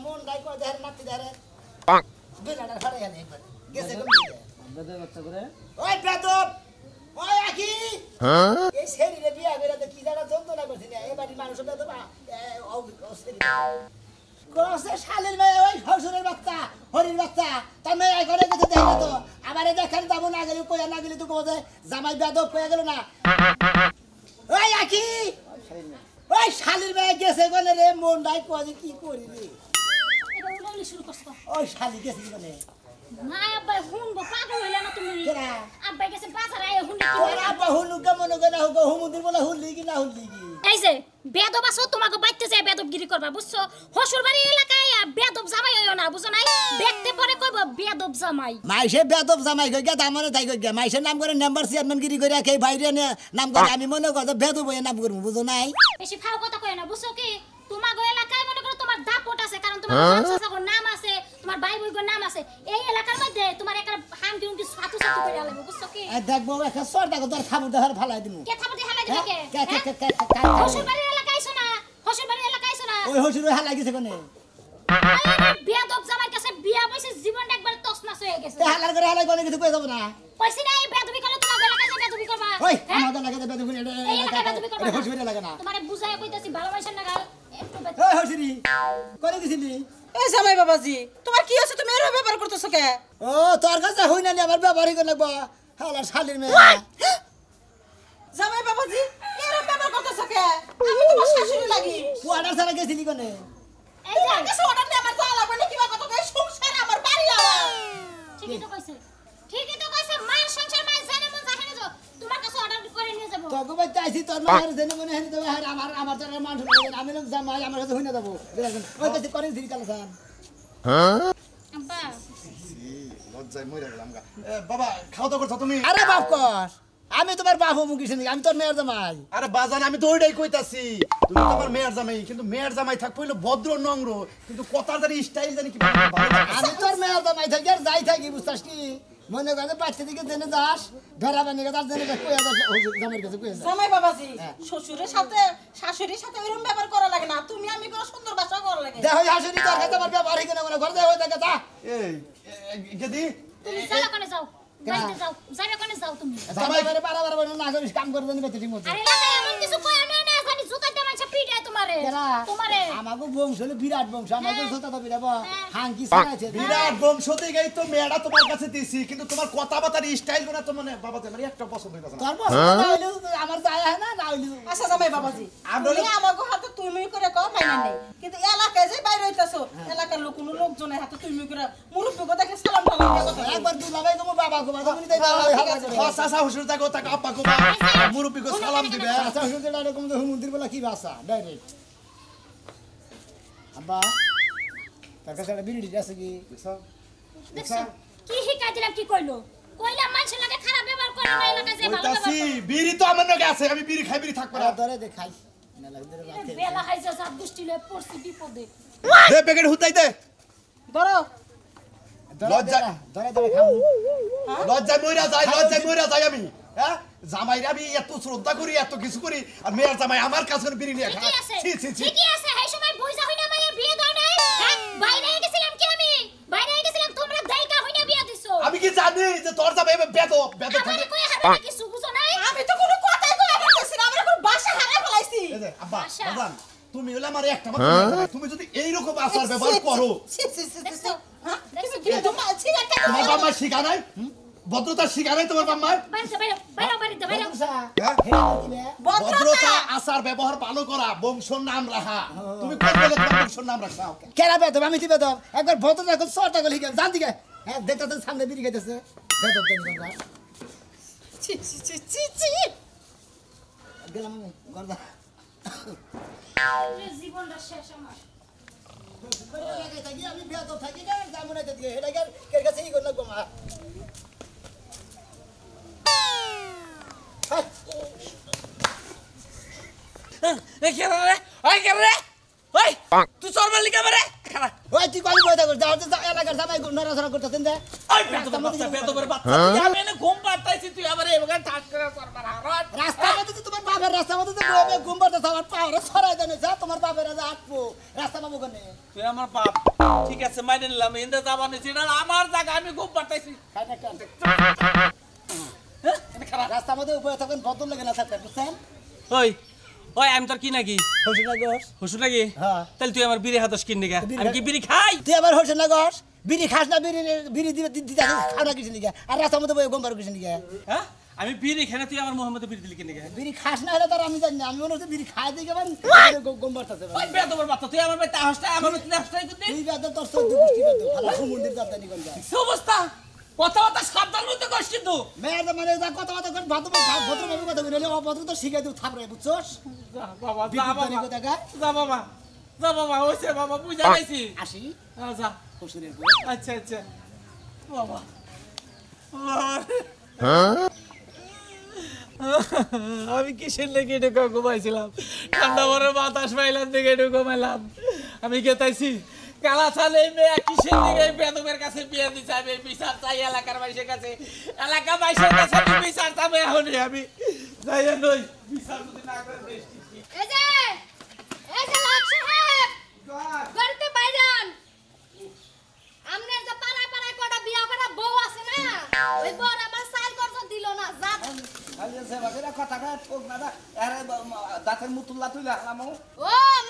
মন নাই কই দেখার নাতি দেখারে বেলাটা ফাড়ে গেল একবার গেছে বেদে বাচ্চা করে ওই বেদব ওই আকি হ্যাঁ এই শরীরে বিয়া করে তো কি জানা যন্ত্রণা করছিস না এই বাড়ির মানুষ বেদব ও শরীরে কোসে শালের মেয়ে ওই হসুরের বাচ্চা হরির বাচ্চা তার মেয়ে ঘরে গেছে দেখো তো আমারে দেখেন যাব না গেলে কইয়া না গেলে তো কোজে জামাই বেদব কইয়া গেল না ওই আকি ওই শালির মেয়ে গেছে বলে রে মন নাই কই কি করি রে এটা উলাউলি শুরু করছ ওই শালি গেছে বলে না আব্বা হুনবো পাগল হইলা না তুমি কেরা আব্বা গেছে বাজারে আইয়া হুনলে কি তোর আব্বা হুনু কেমন গনা হুগো হুমুদির বলে হুললি কি না হুললি কি এই যে বেদব আছো তোমাকে বাইতে যায় বেদবগিরি করবা বুঝছো শ্বশুর বাড়ি এলাকায় বেদব জামাই হইও না বুঝো নাই দেখতে পরে কইব বেদব জামাই মাইসে বেদব জামাই কই গেতা মনে তাই কই গে মাইসে নাম করে নাম্বার চেয়ারম্যান গিরি করে রাখে বাইরে নাম করে আমি মনে কথা বেদব হয়ে নাম করব বুঝো নাই বেশি ফাও কথা কই না বুঝছো কি তোমাগো এলাকায় মনে করো তোমার দাপট আছে কারণ তোমার বংশসাগর নাম আছে তোমার ভাই বইগোর নাম আছে এই এলাকার মধ্যে তোমার একটা হামকি উমকি সাতু সাতু করে আলাইবো বুঝছো কি এই দেখবো একটা সরটা তোর খাবু দেখার ফালাই দিমু কে থাবতে হালাই দিবে কে কে শ্বশুর বাড়ির এলাকায় আইছো না শ্বশুর বাড়ির এলাকায় আইছো না ওই হসুর হালাই গেছে কোনে বেদব জামাইর কাছে বিয়া বইছে জীবনটা একবার তছনছ হয়ে গেছে তে হালার করে হালাই কোনে কিছু কই যাব না কইছি না এই বেদবি করলে তোমার এলাকায় বেদবি করবা ওই আমাদের লাগে বেদব করে এই এলাকায় বেদবি করবা এটা হসুর লাগে না তোমারে বুঝায় কইতাছি ভালোবাসেন না গাল একটু ওই হসুরি করে গেছিলি এই জামাই বাবাজি তোমার কি আছে তুমি এর ব্যবহার করতেছো কে ও তোর কাছে হই না আমার ব্যবহারই করে লাগবো হালার শালির মেয়ে জামাই বাবাজি এর ব্যবহার করতেছো কে আমি তোমার শাশুড়ি লাগি ওয়াটার সারা গেছিলি কোনে এই যে কিছু অর্ডার দিয়ে আমার যাওয়া লাগবে না কিবা কথা কই সংসার আমার বাড়ি ঠিকই তো কইছে মায়ের সংসার মায়ের জানে মন জানে তো তোমার কাছে অর্ডার করে নিয়ে যাব তোকে বাই চাইছি তোর মায়ের জন্য মনে হয় দেবে আর আমার তোর মান শুনে আমি লোক জামাই আমার কাছে হই না দেবো ওই কাছে করেন দিই কাল সান আব্বা লজ্জায় মরে গেলাম গা বাবা খাওয়া দাওয়া করছো তুমি আরে বাপ কর আমি তোমার বাপ হমু কিছু নাকি আমি তোর মেয়ের জামাই আরে বাজান আমি তো ওইটাই কইতাছি তুমি তো আমার মেয়ের জামাই কিন্তু মেয়ের জামাই থাক পইলো ভদ্র নম্র কিন্তু কথার জানি স্টাইল জানি কি ভালো লাগে আমি তোর মেয়ের জামাই থাকি আর যাই থাকি বুঝছাস কি মনে করে বাচ্চা দিকে জেনে যাস ভেড়া বানিয়ে যাস জেনে যাস কইয়া যাস জামাইয়ের কাছে কইয়া যাস জামাই বাবাজি শ্বশুরের সাথে শাশুড়ির সাথে ওইরকম ব্যবহার করা লাগে না তুমি আমি কোনো সুন্দর ভাষা করা লাগে দেখো শাশুড়ি তোর কাছে আমার ব্যবহার কিনা মনে ঘর দেয় দেখা যা এই গেদি তুমি চলো কোনে যাও বাড়িতে যাও যাবে কোনে যাও তুমি জামাই করে বারবার না করিস কাম করে দেন বেতে ঠিক মতো আরে এলাকায় এমন কিছু কই না না জানি জুতাতে মাছ পিটায় তোমারে আমাগো বংশ হলো বিরাট বংশ আমাগো জোতা তো বিরাট হাঙ্কি সারাছে বিরাট বংশ থেকেই তো মেয়েটা তোমার কাছে দিছি কিন্তু তোমার কথাবার্তার স্টাইল গুলো তো মানে বাবা মানে একটা পছন্দ হইতাছে না তোর পছন্দ হইলো আমার যায় হয় না না হইলো আচ্ছা জামাই বাবাজি তুমি আমাগো হাতে তুমি করে কও মাইনা নাই কিন্তু এলাকায় যে বাইরে হইতাছো এলাকার লোকজনের হাতে তুমি করে মুরব্বি গো দেখে সালাম টালাম দিয়ে কথা একবার দুই লাগাই গো বাবা গো বাবা তুমি তাই চাচা হুজুর তাকে তাকে আপা গো মুরব্বি গো সালাম দিবে আচ্ছা হুজুর যেটা এরকম তো মন্দির বলা কি ভাষা ডাইরেক্ট আব্বা তার কাছে একটা বিড়ি আছে কি দেখছো কি শিখাই দিলাম কি কইলো কইলা মানুষ লাগে খারাপ ব্যবহার করে না এলাকায় যে ভালো কইতাছি বিড়ি তো আমার নাকি আছে আমি বিড়ি খাই বিড়ি থাকব না ধরে দেখাই না লাগবে রে ব্যবহার বেলা খাইছে সব দুষ্টি লয়ে পড়ছি বিপদে দে প্যাকেট হুতাই দে ধরো লজ্জা ধরে ধরে খাও লজ্জায় মইরা যাই আমি হ্যাঁ জামাইরা আমি এত শ্রদ্ধা করি এত কিছু করি আর মেয়ের জামাই আমার কাছে বিড়ি নিয়ে খায় ছি ছি ছি ঠিকই আছে এই সময় বুঝা হইনা মাইয়া বিয়ে দাও নাই হ্যাঁ বাইরে গেছিলাম কি আমি বাইরে গেছিলাম তোমরা দাইকা হইনা বিয়ে দিছো আমি কি জানি যে তোর জামাই বেদব থাকে আমি কই হারা কিছু বুঝো নাই আমি তো কোনো কথাই কই পারতেছি না আমরা কোন ভাষা হারাই ফেলাইছি এই যে আব্বা বাজান তুমি হলে আমার একটা কথা তুমি যদি এই রকম আচার ব্যবহার করো দেখছো হ্যাঁ দেখছো কি তোমার ছিগাটা তোমার বাবা শিখা নাই ভদ্রতা শিখা নাই তোমার বাবা বাইরে ভদ্রতা আচার ব্যবহার ভালো করা বংশর নাম রাখা তুমি কোন বলে তোমার বংশর নাম রাখা কেরা বেদব আমি দিবে দাও একবার ভদ্রতা কর সরটা গলি জান দিকে হ্যাঁ দেখতে তো সামনে বিড়ি খাইতেছে বেদব দেন গঙ্গা ছি ছি ছি ছি ছি গেলাম আমি গঙ্গা জীবনটা শেষ আমার আমি বেদব থাকি না যাবো না দিকে এটা কের কাছে ই করলাম মা রে ওই তুই চল মালিকা মারে ওই তুই কলি বইতা কর যাও যা এলাকার জামাই নড়াচড়া করতেছেন দে ওই বেতবের বাচ্চা তুই আমি এনে ঘুম পাড়তাইছি তুই আবার এবারে ঠাস করে করবার হারাত রাস্তার মধ্যে তো তোমার বাপের রাস্তার মধ্যে তো বইবে ঘুমবারতে আমার পাওয়ারে ছড়াই দেন যা তোমার বাপের রাজা আটপো রাস্তা পাবো কোনে তুই আমার বাপ ঠিক আছে মাইনে নিলাম ইন্দা যাবানি সেটা আমার জায়গা আমি ঘুম পাড়তাইছি খাই না কেন এটা খারাপ রাস্তার মধ্যে উপরে থাকেন বদল লাগে না থাকতে বুঝছেন ওই ওই আমি তোর কি নাকি হোসেন গোস হুসু নাকি হ্যাঁ। তাহলে তুই আমার বিড়ি হাতস কিন নিগা বিড়ি আমি কি বিড়ি খাই তুই আবার হোসেন গোস বিড়ি খাস না বিড়ি দিতে দিতে খাও না কিছু নিকে আর রাস্তার মধ্যে বই ঘুমবার কিছু নিকে হ্যাঁ আমি বিড়ি খাই না তুই আমার মোহাম্মদ বিড়ি দিলি কিন নিগা বিড়ি খাস না হলে তার আমি জানি না আমি মনে হচ্ছে বিড়ি খাই দিকে ঘুমবারতেছে ওই বেতবের বাচ্চা তুই আমার বাড়িতে হাসটা আমার বাড়িতে হাসটাই করতে তুই বেদ তোর চোদ্দ গোষ্ঠী বেদ ভালো সমুদ্রের জাতানি কোন যায় কি অবস্থা কথাবার্তা সাবধান হইতে কষ্ট কিন্তু মেয়ের মানে যা কথা কথা কর ভদ্রভাবে কথা বলে অভদ্র তো শিখাই দেব থাপড়ে বুঝছস যা বাবা যা বিপদানি বাবা কথা গায় যা বাবা যা বাবা হইছে বাবা বুঝা পাইছি আসি যা শ্বশুরের আচ্ছা আচ্ছা বাবা আমি কিসের লেগে ঢুকে ঘুমাইছিলাম ঠান্ডা বড় বাতাস পাইলাম দিকে ঢুকে ঘুমাইলাম আমি গেতাইছি কালা চালে মেয়ে কিসের দিকে বেদমের কাছে বিয়ে দিছে আমি বিচার চাই এলাকার মানুষের কাছে এলাকা মানুষের কাছে আমি বিচার চাবো এখন আমি যাই নই বিচার যদি না করে এই যে লাট সাহেব গড়তে বাইরান আমনের যে পাড়ায় পাড়ায় কটা বিয়া করা বউ আছে না ওই বউর আমার সাইল করছ দিল না যা দাঁতের মুতুল্লা তুই লাগলাম ও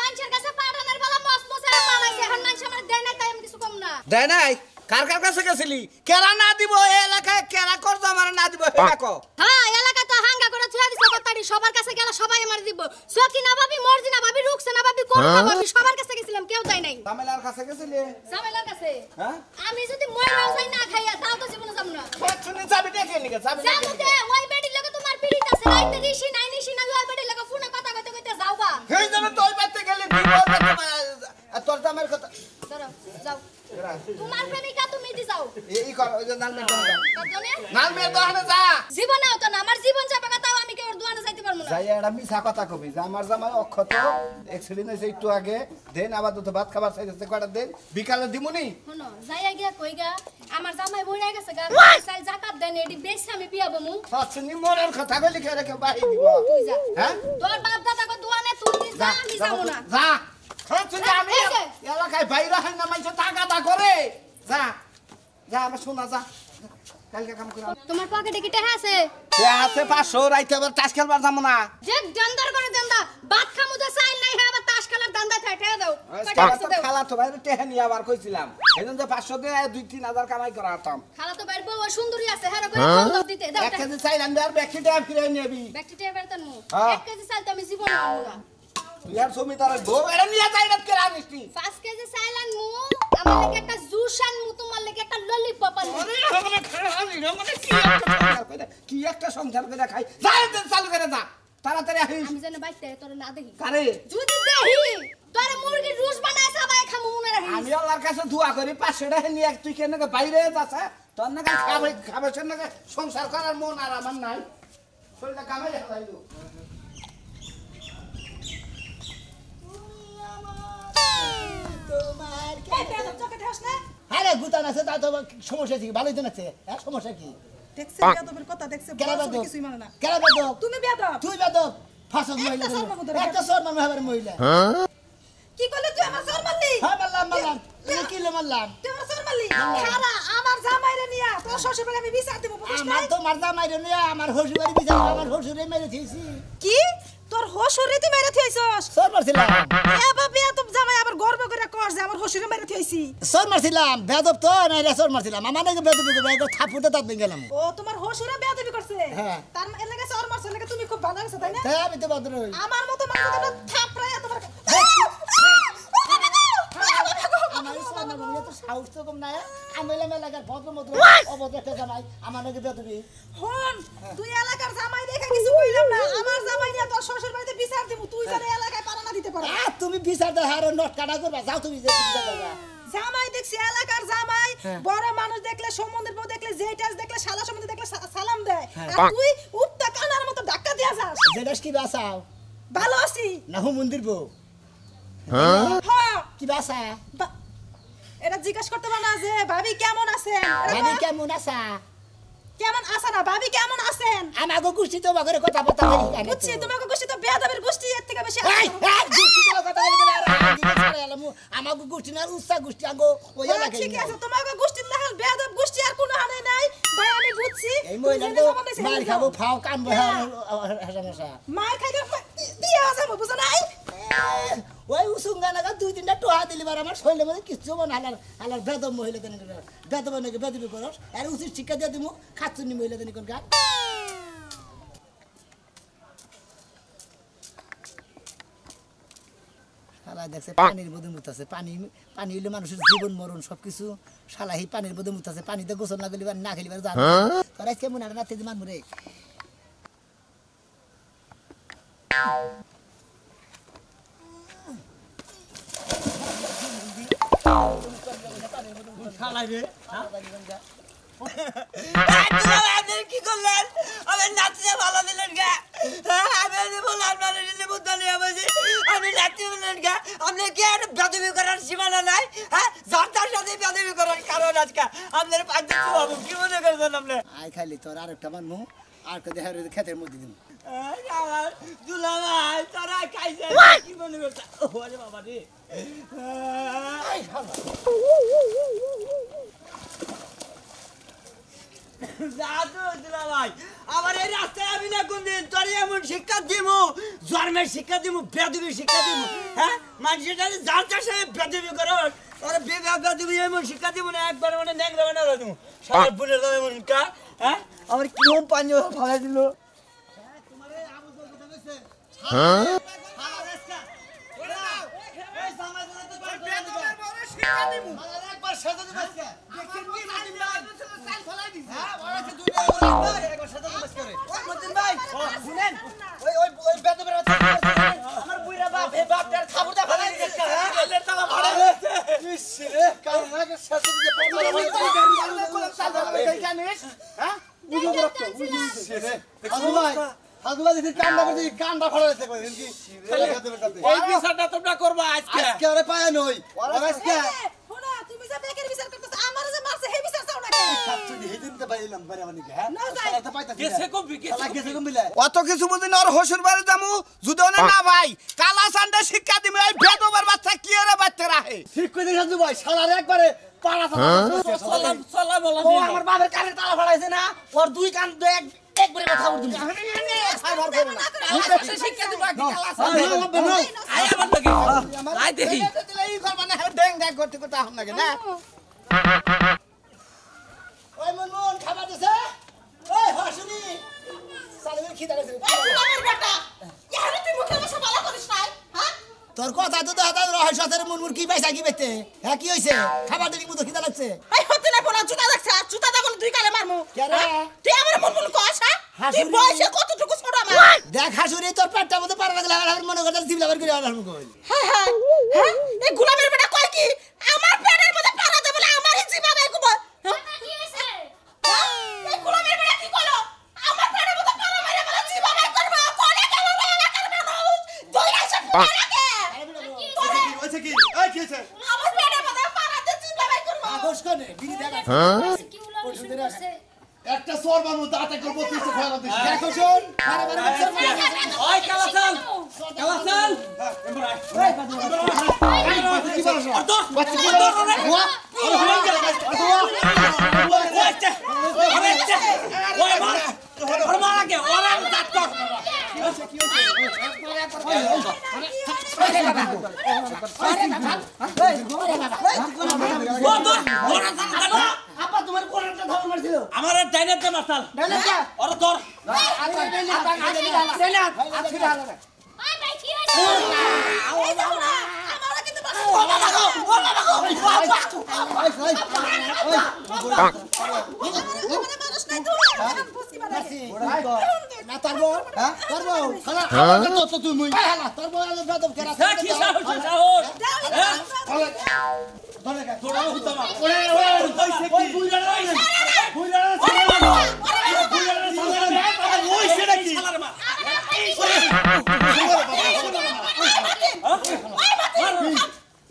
মানুষের কাছে পাঠানোর বেলা মস মসে পালাইছে এখন মানুষ আমার দেয় না তাই আমি কিছু কম না দেয় নাই কার কার কাছে গেছিলি কেরা না দিব এই এলাকায় কেরা করতো আমার না দিব দেখো হ্যাঁ এলাকা তো হাঙ্গা করে ছুঁয়া দিছে কতাড়ি সবার কাছে গেল সবাই আমার দিব সকি না ভাবি মর্জি না ভাবি রুকছে না ভাবি কোন না ভাবি সবার কাছে গেছিলাম কেউ যায় নাই তামেলার কাছে গেছিলি জামেলার কাছে হ্যাঁ আমি যদি মইরাও যাই না খাইয়া তাও তো জীবনে যাব না শুনে যাবি দেখে নিকে যাবি জামুতে ওই বেডির লগে তোমার পিড়িত আছে রাইতে ঋষি নাই নিশি না ওই বেডির লগে ফোনে কথা কইতে কইতে যাওবা এই জন্য তো ওই বাইতে গেলে দিব তোর দামের কথা ধরো যাও তোমার প্রেমিকা তুমি দি যাও এই কর ওই যে নালমের দোকানে কতনে নালমের দোকানে যা জীবনে হতো না আমার জীবন যাবে না তাও আমি কেউ দোকানে যাইতে পারবো না যাই একটা মিছা কথা কবি যে আমার জামাই অক্ষত এক্সিডেন্ট হয়েছে একটু আগে দেন আবার দুটো ভাত খাবার চাইছে কয়টা দেন বিকালে দিমুনি শোনো যাইয়া গিয়া কইগা আমার জামাই বইরা গেছে গা সাইল জাকাত দেন এডি বেশ আমি পিয়াবো মু সচ্ছিনি মনের কথা কই লিখে রেখে বাহি দিব তুই যা হ্যাঁ তোর বাপ দাদা কো দোকানে তুই দি যা আমি যাবো না যা সচ্ছিনি আমি এই যে। এলাকায় বাইরে হয় না মাইছে টাকা দা করে যা যা আমার শোনা যা কালকে কাম করে তোমার পকেটে কি টাকা আছে সে আছে 500 রাইতে আবার তাস খেলবার যাবো না যে জন্দার করে দেন্দা ভাত খামু যে চাইল নাই হে আবার তাস খেলার দান্দা থাকে দাও কয়টা আছে দাও খালা তো বাইরে টেহা নিয়ে আবার কইছিলাম এজন্য যে 500 দিয়ে 2-3 হাজার কামাই করা হতাম খালা তো বাইর বউ সুন্দরী আছে হেরা করে বন্ধ দিতে দাও এক কেজি চাইল আনবি আর ব্যাগটি টেহা ফিরে নেবি ব্যাকটেরিয়া টেবার তান মু হ্যাঁ। 1 কেজি চাইল তো আমি জীবনে আনবো না তুই আর সমি তার গো এরা নিয়ে যাই না কে রানিসটি 5 কেজি চাইল আনমু আমার লাগি একটা জুস আনমু তোমার লাগি একটা ললিপপ আনমু কি একটা সংসার করে খাই যা দেন চালু করে যা তাড়াতাড়ি আসিস আমি জানি বাইতে তোর না দেখি কারে যদি দেখি তোর মুরগির রুস বানায় সবাই খামু মনে রাখিস আমি আল্লাহর কাছে দোয়া করি 500 টাকা নিয়ে তুই কেন বাইরে যাচ্ছে তোর নাকি খাবে নাকি সংসার করার মন আর আমার নাই শরীরটা কামাই হালাইলো তোমার এই বেদব চকেটে হাস না আরে গুতান আছে তা তো সমস্যা কি ভালোই তো আছে হ্যাঁ সমস্যা কি দেখছে বেদবের কথা দেখছে কেন বড় বেদব কিছুই মানে না কেন বেদব তুমি বেদব তুই বেদব ফাঁসক মহিলা একটা শর্মা মতো একটা শর্মা মহাবার মহিলা কি করলি তুই আমার সর মারলি হ্যাঁ মারলাম তুই কি লো মারলাম তুই আমার সর মারলি খারা আমার জামাইরে নিয়া তোর শ্বশুর বাড়ি আমি বিচার দেব বুঝছ না আমার তো মারদা মাইরে নিয়ে আমার হসুবাড়ি বিচার আমার হসুরে মেরে দিয়েছি কি তোর হসুরে তুই মেরে থইছস সর মারছিলাম এবা বিয়া তো জামাই আবার গর্ব করে কর যে আমার হসুরে মেরে থইছি সর মারছিলাম বেদব তো না রে সর মারছিলাম আমার নাকি বেদব থাপুতে তাত গেলাম ও তোমার হসুরে বেয়াদবি করছে হ্যাঁ। তার এর লাগি সর মারছ লাগি তুমি খুব ভালো আছো তাই না তাই আমি তো ভদ্র হই আমার মতো মানুষ তো থাপড়ায়া তোমার আমার সর মারবো তো সাহস তো কম না আমি এলাম এলাকার ভদ্র মদ্র অভদ্র একটা জামাই আমার নাকি বেদবি হন তুই এলাকার জামাই দেখে কিছু কইলাম না আমার জামাই নিয়ে তোর শ্বশুর বাড়িতে বিচার দেব তুই জানে এলাকায় পারা না দিতে পারো তুমি বিচার দে হারে নট কাটা করবা যাও তুমি যে বিচার করবা জামাই দেখছি এলাকার জামাই হ্যাঁ। বড় মানুষ দেখলে সম্বন্ধের বউ দেখলে যেটাস দেখলে শালা সম্বন্ধে দেখলে সালাম দেয় হ্যাঁ। আর তুই উত্তা কানার মতো ধাক্কা দিয়া যাস যেটা কি বাসাও ভালো আছি না হু মন্দির বউ হ্যাঁ কি বাসা বা- এটা জিজ্ঞেস করতে পারে না যে ভাবি কেমন আছেন ভাবি কেমন আছা কেমন আছেন না ভাবি কেমন আছেন আমাকে গোষ্ঠী তো বাগরে কথা বলতে পারি কেন বুঝছি তোমাকে গোষ্ঠী তো বেয়াদবের গোষ্ঠী এর থেকে বেশি এই গোষ্ঠী তো কথা বলি না আমাকে গোষ্ঠী না উচ্চা গোষ্ঠী আগো ওই এলাকায় ঠিক আছে তোমাকে গোষ্ঠীর লাগাল বেয়াদব গোষ্ঠী আর কোনো হানে নাই ভাই আমি বুঝছি এই মহিলা তো মার খাবো ফাও কানবো হাসামাশা মার খাইলে দিয়া যাবো বুঝো নাই ওই উসুঙ্গা লাগা 2-3টা টোহা দিলি বার আমার শরীরের মধ্যে কিছু মন হালার বেদম মহিলা দেন বেদম নাকি বেদবি করস আর উচিত শিক্ষা দিয়ে দিমু খাচ্ছুনি মহিলা দেন কোন গান শালা দেখছে পানির মধ্যে মুতাছে পানি হইলে মানুষের জীবন মরণ সবকিছু শালা এই পানির মধ্যে মুতাছে পানিতে গোসল না গেলি না খেলি বার জানো তোরা কেমন আর রাতে মান মরে কি করলেন আমি নাচতে ভালো দিলেন গা আমি বললাম আমি নাচতে বললেন গা আপনি কি আর বেদবি করার সীমানা নাই হ্যাঁ যার তার সাথে বেদবি করার কারণ আজকে আপনার পাঁচজন বাবু কি মনে করছেন আপনি আই খাইলি তোর আরেকটা মানমু আর কে দেখা খেতের মধ্যে দিন দুলাভাই তোরা খাইছে কি মনে করছে ওরে বাবা রে আমার এই রাস্তায় আমি না কোনদিন তোর এমন শিক্ষা দিব জন্মের শিক্ষা দিব বেদবি শিক্ষা দিব হ্যাঁ মানুষের যার তার সাথে বেদবি করো তোর বেদবি এমন শিক্ষা দিব না একবার মানে ন্যাংরা বানা দেবো সারা বুনের দাম এমন কা হ্যাঁ আমার কিরম পানি ফালাই দিল অত কিছু বুঝিনি ওর হসুর বাড়ি যামু যদি ওনে না ভাই কালা সান্ডা শিক্ষা দিবে এই বেদবের বাচ্চা কি এর বাচ্চা রাখে ঠিক করে দিছাস ভাই শালার একবারে পাড়া সালাম বলা ও আমার বাবার কানে তালা ফাড়াইছে না ওর দুই কান একবারে কথা বলছি শিক্ষা দিব আয় আমার লাগে আয় দেখি এই করবা না ড্যাং ড্যাং করতে করতে আহম লাগে না ওই মনমন খাবার দিছে ওই হাসুনি সালেমের খিদা লাগছে তোর কথা তো দাদা রহস্য তোর মনমুর কি পাইছা কি বেতে হ্যাঁ কি হইছে খাবার দিলি মুতো খিদা লাগছে এই হতে না বলা জুতা দেখছ জুতা দেখো দুই কালে মারমু কেরে তুই আমার মন কস হ্যাঁ তুই বয়সে কতটুকু ছোট আমার দেখ হাসুনি তোর পেটটা মধ্যে পাড়া লাগলে আমার মনে করতে জিবলাবার করে আলার মুখ কই হ্যাঁ হ্যাঁ হ্যাঁ এই গোলামের বেটা কয় কি আমার পেটের মধ্যে পাড়া দে বলে আমারই জিবা গায় কুবা কি হইছে এই গোলামের বেটা কি কইলো আমার পেটের মধ্যে পাড়া মারে বলে জিবা গায় করব কোনে কেন এলাকার মানুষ দুই আসে লাগে হইছে কি এই কি হইছে আমার পেটের মধ্যে পাড়া দে জিবা গায় করব আগস কোনে বিড়ি দেখা কি উলাম শুরু করছে একটা সরবার মধ্যে আটা করব তুই তো খাওয়া দিস দেখো শুন বারে বারে ওই কালাসাল কালাসাল কি বলছ বাচ্চা কি দর রে ওই মার ওর মারাকে ওরা দাঁত কর আপা তোমার কোনটা ধর মারছিল আমার ডাইনাতে মাসাল ডাইনাটা ওর ধর ওই ভাই কি হইছে আমারে কিন্তু মানুষ নাই তুই বুঝকি বানাছি না তারবো হ্যাঁ তারবো খালা তো তুমি খালা তারবো বেদব কেরা কি সাহস সাহস তোরা হইতা না ওরে হইছে কি বুইরা হইছে নাকি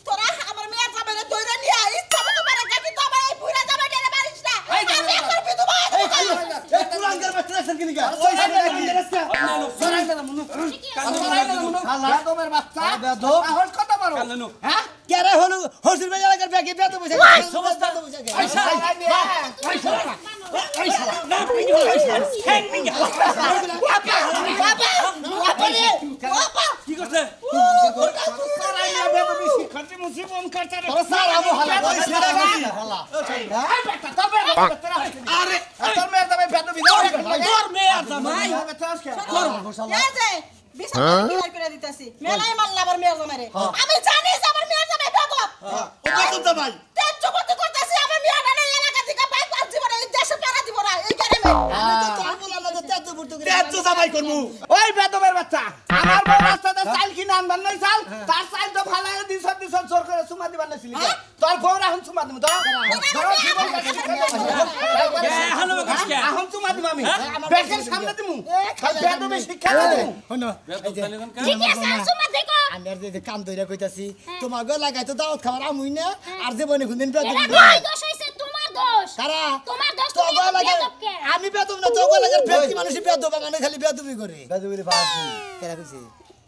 তোরা আমার মেয়ে যাবে না দইরা নিয়ে ইচ্ছা হালা বেদবের বাচ্চা বেদব। সাহস কত বড় কালানো। হ্যাঁ কেরে হলো হসুর ভাই এলাকার ব্যাগে বেতো বসে সমস্ত বসে পয়সা কি করছে সরাইয়া বেদবি শিক্ষার্থী মুসিবন করতে রে স্যার আমু হালা হালা এই বেটা তোর বেটা আরে তোর মেয়ে তবে বেদবি দাও তোর মেয়ে আর জামাই এই যে বিচার ক্লিয়ার করে দিতেছি মেলাই মানলা আবার মেয়ের জামাই রে আমি জানি যে আমার মেয়ের জামাই বেদব ও বেতন জামাই তেজ করতে করতেছি আমার মেয়ের না এলাকা থেকে বাইক পাস দিব না এই দেশে পাড়া দিব না এই গ্রামে আমি তো তোর বললাম না যে তেতো বুড়তো করে তেজ জামাই করমু ওই বেদবের বাচ্চা আমার বড় রাস্তাতে চাল কিনে আনবার নাই চাল তার চাল তো ফালায় দিছ জোর করে সুমা দিবার নাছিল তোর বউর এখন সুমা দিমু তো হ্যালো কাজকে এখন সুমা দিমু আমি ব্যাকের সামনে দিমু কাল বেদবে শিক্ষা দিমু হনো ঠিক আছে সুমা দেখো আমি আর যে কাম দইরা কইতাছি তোমার গো লাগাই তো দাওয়াত খাবার আমুই না আর জীবনে কোনদিন পেতো এটা কই দোষ হইছে তোমার দোষ কারা তোমার দোষ তো তুমি গো লাগে বেদবকে আমি বেতব না তো গো লাগে ব্যক্তি মানুষই বেতব মানে খালি বেতবই করে বেতবই বাস কেরা কইছে